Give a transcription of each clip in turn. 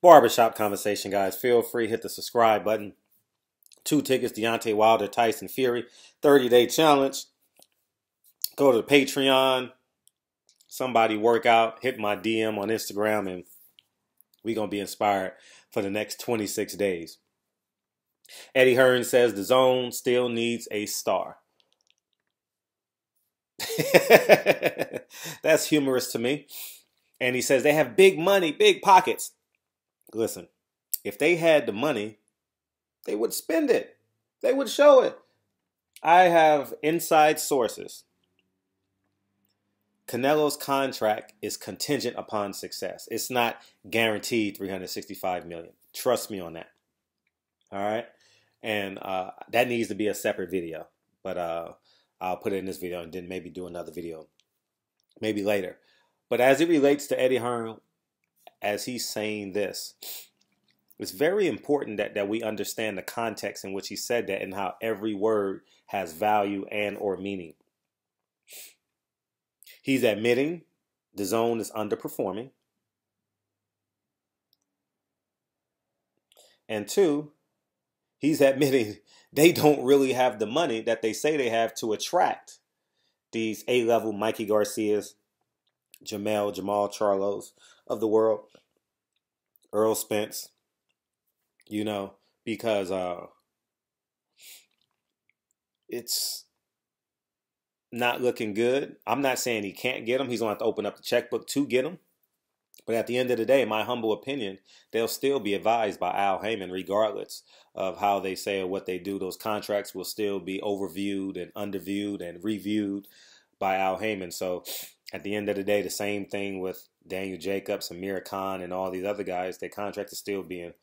Barbershop conversation, guys. Feel free, hit the subscribe button. 2 tickets, Deontay Wilder, Tyson Fury, 30-day challenge. Go to the Patreon. Somebody work out, hit my DM on Instagram, and we're going to be inspired for the next 26 days. Eddie Hearns says the zone still needs a star. That's humorous to me. And he says they have big money, big pockets. Listen, if they had the money, they would spend it. They would show it. I have inside sources. Canelo's contract is contingent upon success. It's not guaranteed $365 million. Trust me on that. All right? And that needs to be a separate video. But I'll put it in this video and then maybe do another video. Maybe later. But as it relates to Eddie Hearn, as he's saying this, it's very important that we understand the context in which he said that and how every word has value and or meaning. He's admitting the zone is underperforming. And two, he's admitting they don't really have the money that they say they have to attract these A-level Mikey Garcias, Jamal Charlos of the world, Earl Spence, because it's not looking good. I'm not saying he can't get them. He's going to have to open up the checkbook to get them. But at the end of the day, my humble opinion, they'll still be advised by Al Heyman, regardless of how they say or what they do. Those contracts will still be overviewed and underviewed and reviewed by Al Heyman. So at the end of the day, the same thing with Daniel Jacobs, Amir Khan, and all these other guys. Their contracts are still being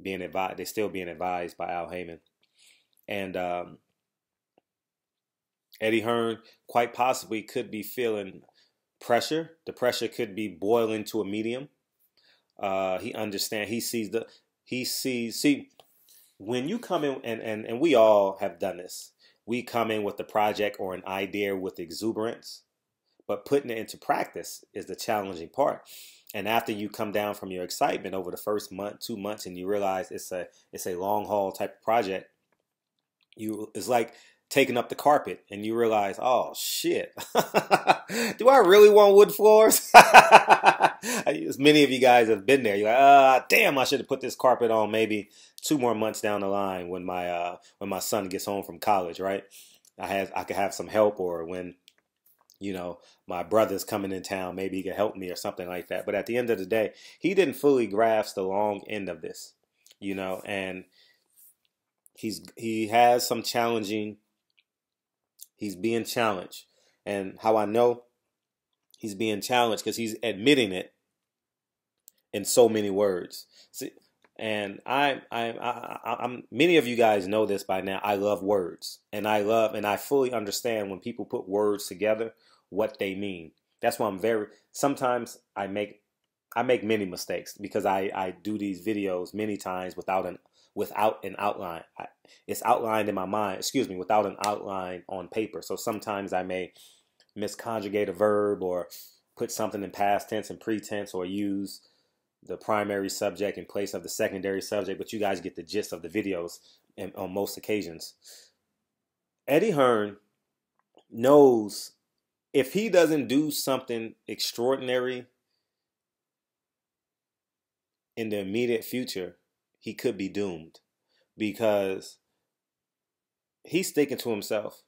advised. They're still being advised by Al Heyman. And Eddie Hearn quite possibly could be feeling pressure. The pressure could be boiling to a medium. He understands. See, when you come in, and we all have done this. We come in with the project or an idea with exuberance, but putting it into practice is the challenging part. And after you come down from your excitement over the first month, 2 months, and you realize it's a long haul type of project, it's like taking up the carpet and you realize, oh shit, do I really want wood floors? As many of you guys have been there. You're like, damn, I should have put this carpet on maybe 2 more months down the line when my son gets home from college, right? I could have some help, or when my brother's coming in town, maybe he can help me or something like that. But at the end of the day, he didn't fully grasp the long end of this, and he has some challenging. He's being challenged. And how I know he's being challenged, because he's admitting it in so many words. See, and I'm many of you guys know this by now. I love words, and I fully understand when people put words together, what they mean. That's why sometimes I make many mistakes, because I do these videos many times without an outline. It's outlined in my mind, without an outline on paper. So sometimes I may misconjugate a verb or put something in past tense and pretense, or use the primary subject in place of the secondary subject. But you guys get the gist of the videos on most occasions. Eddie Hearn knows if he doesn't do something extraordinary in the immediate future, he could be doomed, because he's thinking to himself,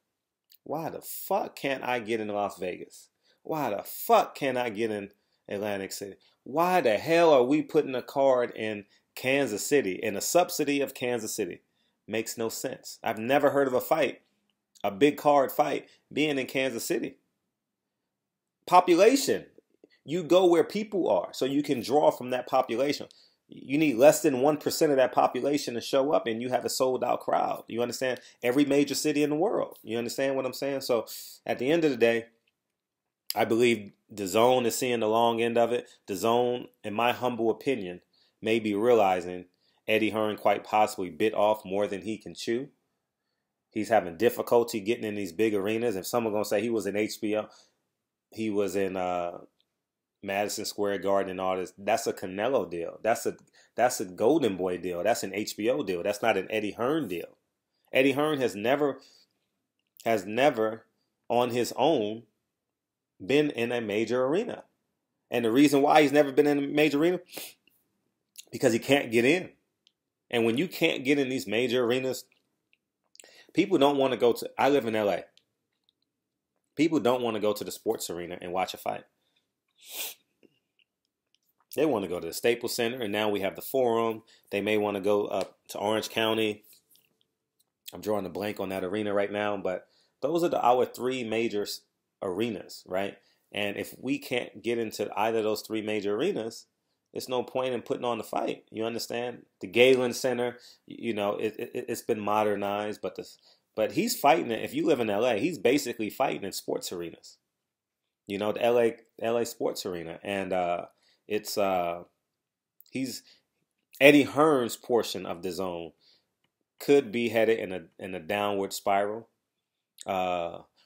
why the fuck can't I get in Las Vegas? Why the fuck can't I get in Atlantic City? Why the hell are we putting a card in Kansas City, in a subsidy of Kansas City? Makes no sense. I've never heard of a big card fight, being in Kansas City. Population. You go where people are, so you can draw from that population. You need less than 1% of that population to show up, and you have a sold out crowd. You understand? Every major city in the world. You understand what I'm saying? So at the end of the day, I believe DAZN is seeing the long end of it. DAZN, in my humble opinion, may be realizing Eddie Hearn quite possibly bit off more than he can chew. He's having difficulty getting in these big arenas. If someone's going to say he was in HBO, he was in Madison Square Garden and all this. That's a Canelo deal. That's a Golden Boy deal. That's an HBO deal. That's not an Eddie Hearn deal. Eddie Hearn has never on his own been in a major arena. And the reason why he's never been in a major arena, because he can't get in. And when you can't get in these major arenas, people don't want to go to, I live in LA. People don't want to go to the sports arena and watch a fight. They want to go to the Staples Center, and now we have the Forum. They may want to go up to Orange County. I'm drawing a blank on that arena right now, but those are our three major arenas, right? And if we can't get into either of those three major arenas, there's no point in putting on the fight. You understand? The Galen Center, it's been modernized, but he's fighting it. If you live in LA, he's basically fighting in sports arenas. The LA sports arena, and he's Eddie Hearn's portion of DAZN could be headed in a downward spiral.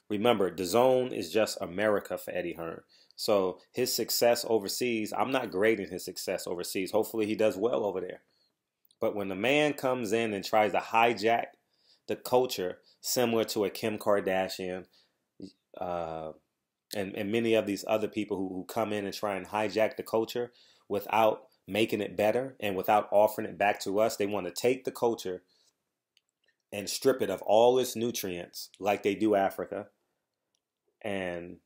Remember, DAZN is just America for Eddie Hearn. So his success overseas, I'm not grading his success overseas. Hopefully he does well over there. But when the man comes in and tries to hijack the culture, similar to a Kim Kardashian, and many of these other people who come in and try and hijack the culture without making it better and without offering it back to us, they want to take the culture and strip it of all its nutrients like they do Africa and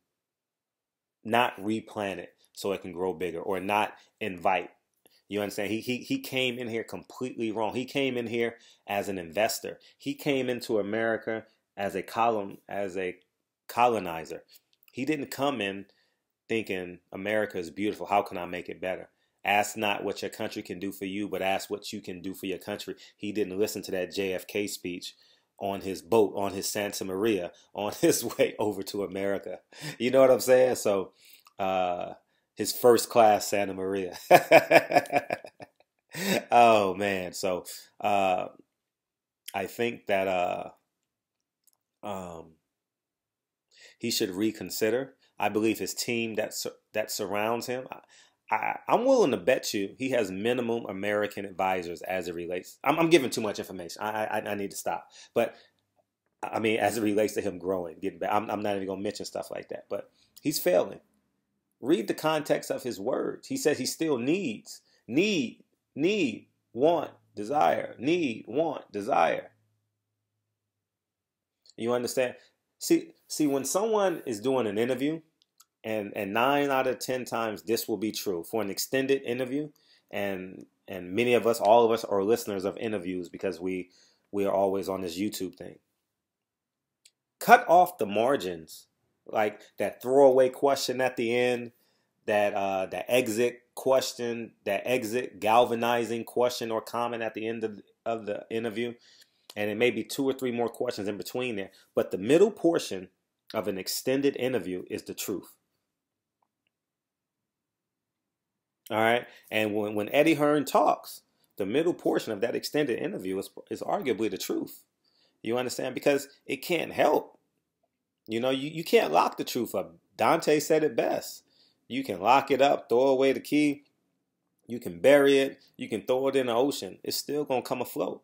not replant it so it can grow bigger, or not invite. You understand? He came in here completely wrong. He came in here as an investor. He came into America as a colonizer. He didn't come in thinking America is beautiful. How can I make it better? Ask not what your country can do for you, but ask what you can do for your country. He didn't listen to that JFK speech on his boat, on his Santa Maria, on his way over to America. You know what I'm saying? So, his first class Santa Maria. Oh man. So, I think that, he should reconsider. I believe his team that surrounds him, I'm willing to bet you he has minimum American advisors as it relates. I'm giving too much information. I need to stop. But I mean, as it relates to him growing, getting back, I'm not even going to mention stuff like that. But he's failing. Read the context of his words. He says he still needs, want, desire, need, want, desire. You understand? See, when someone is doing an interview, and 9 out of 10 times this will be true for an extended interview, and many of us, all of us, are listeners of interviews because we are always on this YouTube thing. Cut off the margins, like that throwaway question at the end, that exit question, that exit galvanizing question or comment at the end of the interview, and it may be 2 or 3 more questions in between there. But the middle portion of an extended interview is the truth. All right. And when Eddie Hearn talks, the middle portion of that extended interview is arguably the truth. You understand? Because it can't help. You can't lock the truth up. Dante said it best. You can lock it up, throw away the key. You can bury it. You can throw it in the ocean. It's still going to come afloat.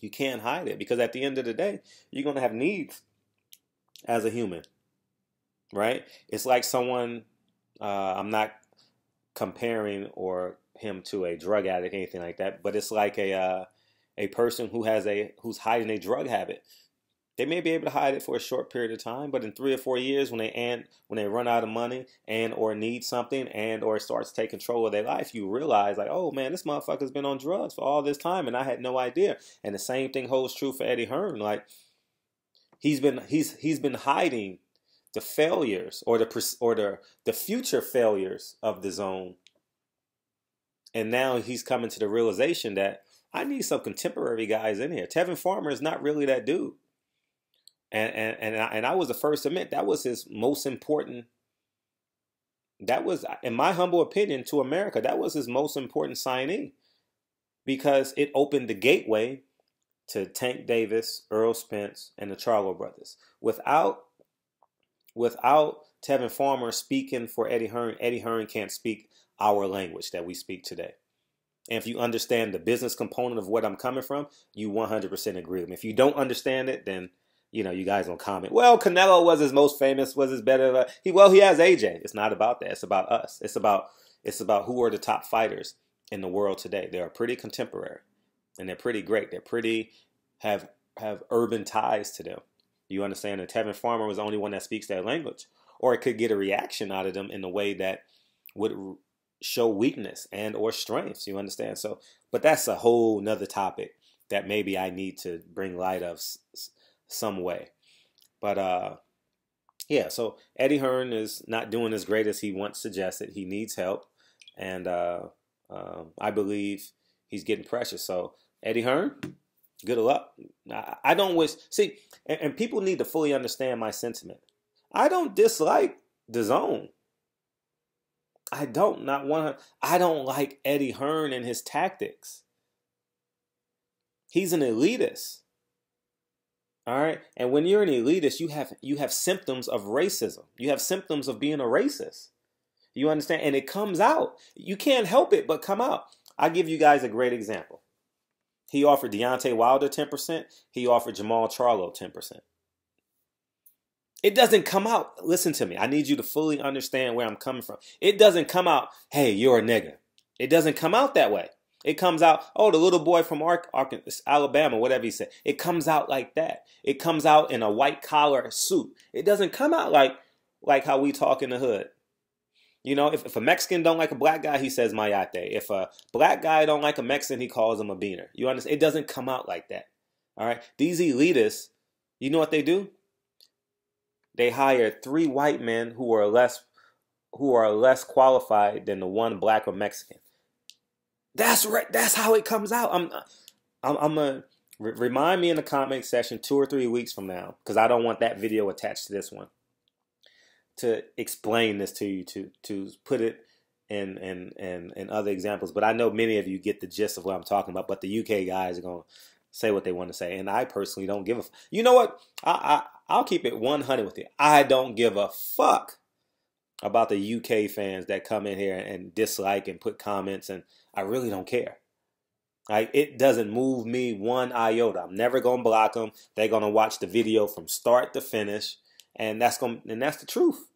You can't hide it, because at the end of the day, you're going to have needs as a human. Right? It's like someone, I'm not comparing or him to a drug addict, anything like that, but it's like a person who's hiding a drug habit. They may be able to hide it for a short period of time, but in 3 or 4 years, when they run out of money and or need something and or it starts to take control of their life, you realize, like, oh man, this motherfucker's been on drugs for all this time and I had no idea. And the same thing holds true for Eddie Hearn. Like, he's been hiding the failures or the future failures of DAZN. And now he's coming to the realization that I need some contemporary guys in here. Tevin Farmer is not really that dude. And I was the first to admit that was his most important. That was, in my humble opinion, to America, that was his most important signee, because it opened the gateway to Tank Davis, Earl Spence, and the Charlo brothers. Without Tevin Farmer speaking for Eddie Hearn. Eddie Hearn can't speak our language that we speak today. And if you understand the business component of what I'm coming from, you 100% agree with me. If you don't understand it, then, you know, you guys don't comment. Well, Canelo was his most famous, was his better. He has AJ. It's not about that. It's about us. It's about who are the top fighters in the world today. They are pretty contemporary, and they're pretty great. They're pretty, have urban ties to them. You understand that Tevin Farmer was the only one that speaks that language, or it could get a reaction out of them in a way that would show weakness and or strengths. You understand? So, but that's a whole nother topic that maybe I need to bring light of some way. But yeah, so Eddie Hearn is not doing as great as he once suggested. He needs help, and I believe he's getting pressure. So Eddie Hearn, good luck. I don't wish, see, and people need to fully understand my sentiment. I don't dislike DAZN. I don't like Eddie Hearn and his tactics. He's an elitist. All right? And when you're an elitist, you have symptoms of racism. You have symptoms of being a racist. You understand? And it comes out. You can't help it but come out. I'll give you guys a great example. He offered Deontay Wilder 10%. He offered Jamal Charlo 10%. It doesn't come out. Listen to me. I need you to fully understand where I'm coming from. It doesn't come out, hey, you're a nigga. It doesn't come out that way. It comes out, oh, the little boy from Arkansas, Alabama, whatever he said. It comes out like that. It comes out in a white collar suit. It doesn't come out like how we talk in the hood. You know, if a Mexican don't like a black guy, he says mayate. If a black guy don't like a Mexican, he calls him a beaner. You understand? It doesn't come out like that. All right? These elitists, you know what they do? They hire 3 white men who are less qualified than the one black or Mexican. That's right. That's how it comes out. I'm gonna remind me in the comment section 2 or 3 weeks from now, because I don't want that video attached to this one, to explain this to you, to put it in other examples. But I know many of you get the gist of what I'm talking about. But the UK guys are gonna say what they want to say, and I personally don't give a. You know what? I'll keep it 100 with you. I don't give a fuck about the UK fans that come in here and dislike and put comments, and I really don't care. Like, it doesn't move me one iota. I'm never gonna block them. They're gonna watch the video from start to finish, and that's the truth.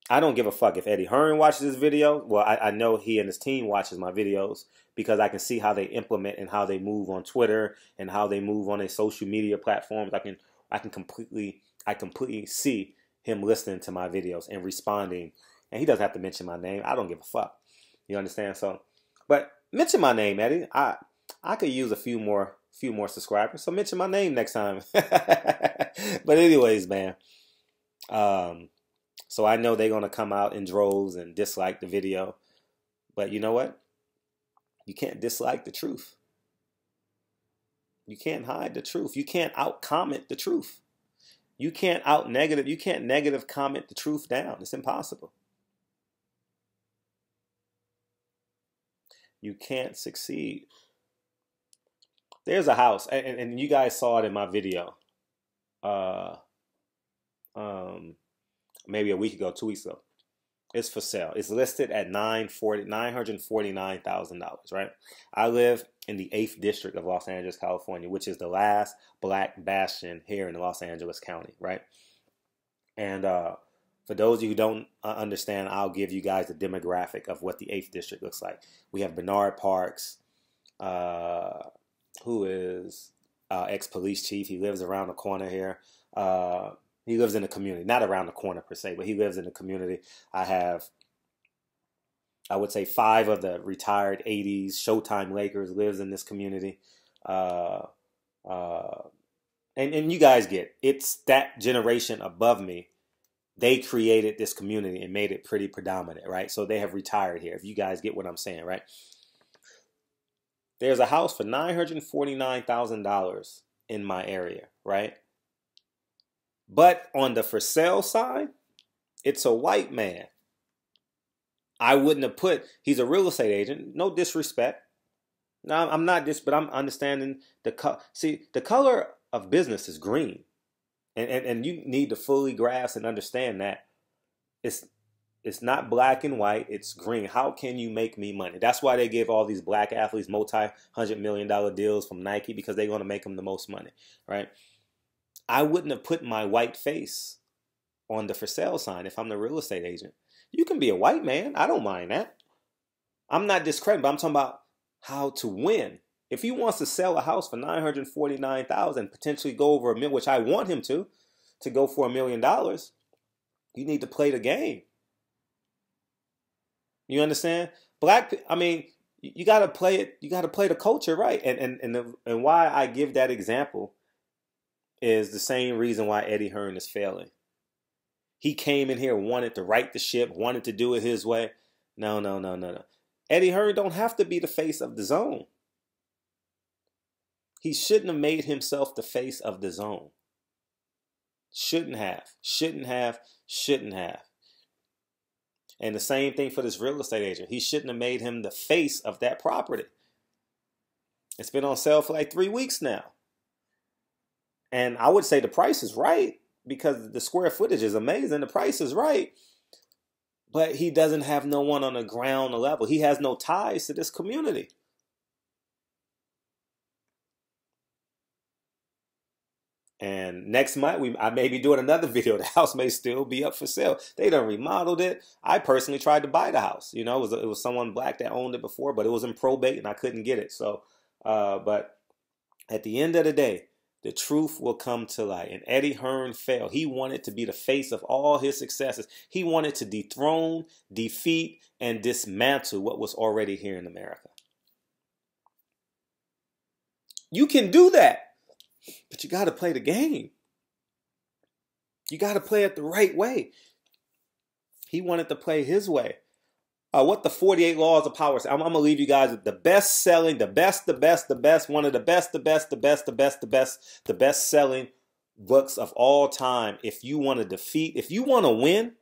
I don't give a fuck if Eddie Hearn watches this video. Well, I know he and his team watches my videos because I can see how they implement and how they move on Twitter and how they move on their social media platforms. I completely see him listening to my videos and responding, and he doesn't have to mention my name. I don't give a fuck. You understand? So, but mention my name, Eddie. I could use a few more subscribers, so mention my name next time. But anyways, man. So I know they're gonna come out in droves and dislike the video, but you know what? You can't dislike the truth. You can't hide the truth. You can't out-comment the truth. You can't negative comment the truth down. It's impossible. You can't succeed. There's a house, and you guys saw it in my video. Maybe a week ago, 2 weeks ago. It's for sale. It's listed at $949,000, right? I live in the 8th district of Los Angeles, California, which is the last black bastion here in Los Angeles County, right? And for those of you who don't understand, I'll give you guys the demographic of what the 8th district looks like. We have Bernard Parks, who is ex-police chief. He lives around the corner here. He lives in the community, not around the corner per se, but he lives in the community. I would say 5 of the retired 80s Showtime Lakers lives in this community. And you guys it's that generation above me. They created this community and made it pretty predominant, right? So they have retired here, if you guys get what I'm saying, right? There's a house for $949,000 in my area, right? But on the for sale side, it's a white man. I wouldn't have he's a real estate agent. No disrespect. No, I'm not but I'm understanding the color of business is green. And you need to fully grasp and understand that It's it's not black and white. It's green. How can you make me money? That's why they give all these black athletes multi-$100 million deals from Nike, because they're going to make them the most money, right? I wouldn't have put my white face on the for sale sign if I'm the real estate agent. You can be a white man. I don't mind that. I'm not discrediting, but I'm talking about how to win. If he wants to sell a house for $949,000, potentially go over $1 million, which I want him to go for $1 million, you need to play the game. You understand? You got to play it. You got to play the culture right. And why I give that example is the same reason why Eddie Hearn is failing. He came in here, wanted to right the ship, wanted to do it his way. No. Eddie Hearn don't have to be the face of DAZN. He shouldn't have made himself the face of DAZN. Shouldn't have. And the same thing for this real estate agent. He shouldn't have made him the face of that property. It's been on sale for like 3 weeks now. And I would say the price is right because the square footage is amazing. The price is right. But he doesn't have no one on the ground level. He has no ties to this community. And next month, I may be doing another video. The house may still be up for sale. They done remodeled it. I personally tried to buy the house. You know, it was someone black that owned it before, but it was in probate and I couldn't get it. So, but at the end of the day, the truth will come to light. And Eddie Hearn failed. He wanted to be the face of all his successes. He wanted to dethrone, defeat, and dismantle what was already here in America. You can do that. But you got to play the game. You got to play it the right way. He wanted to play his way. What the 48 Laws of Power say. I'm going to leave you guys with the best selling, the best, one of the best selling books of all time. If you want to defeat, if you want to win,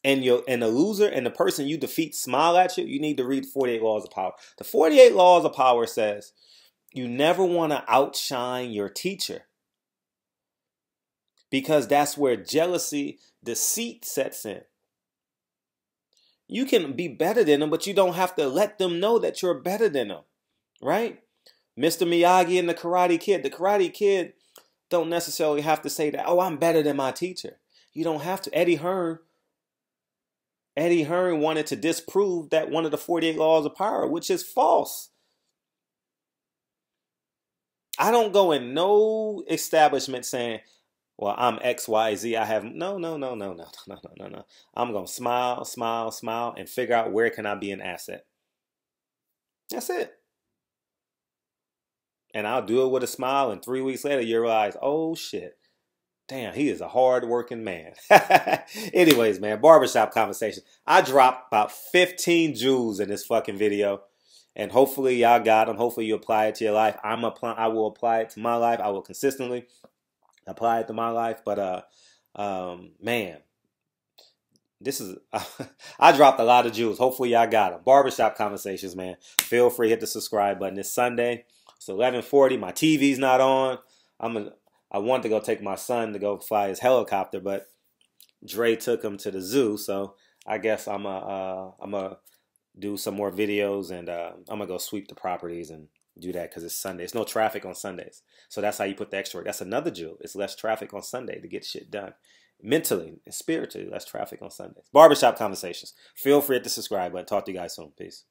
and the loser and the person you defeat smile at you, you need to read 48 Laws of Power. The 48 Laws of Power says, you never want to outshine your teacher, because that's where jealousy, deceit sets in. You can be better than them, but you don't have to let them know that you're better than them, right? Mr. Miyagi and the Karate Kid. The Karate Kid don't necessarily have to say that, oh, I'm better than my teacher. You don't have to. Eddie Hearn wanted to disprove that one of the 48 Laws of Power, which is false. I don't go in no establishment saying, well, I'm X, Y, Z. I have no. I'm going to smile, and figure out where can I be an asset. That's it. And I'll do it with a smile, and 3 weeks later, you realize, oh, shit. Damn, he is a hard-working man. Anyways, man, barbershop conversation. I dropped about 15 jewels in this fucking video. And hopefully y'all got them. Hopefully you apply it to your life. I will apply it to my life. I will consistently apply it to my life. But man, this is I dropped a lot of jewels. Hopefully y'all got them. Barbershop conversations, man. Feel free to hit the subscribe button. It's Sunday. It's 11:40. My TV's not on. I wanted to go take my son to go fly his helicopter, but Dre took him to the zoo. So I guess I'm a do some more videos, and I'm going to go sweep the properties and do that because it's Sunday. There's no traffic on Sundays. So that's how you put the extra work. That's another jewel. It's less traffic on Sunday to get shit done. Mentally and spiritually, less traffic on Sundays. Barbershop conversations. Feel free to hit the subscribe button. Talk to you guys soon. Peace.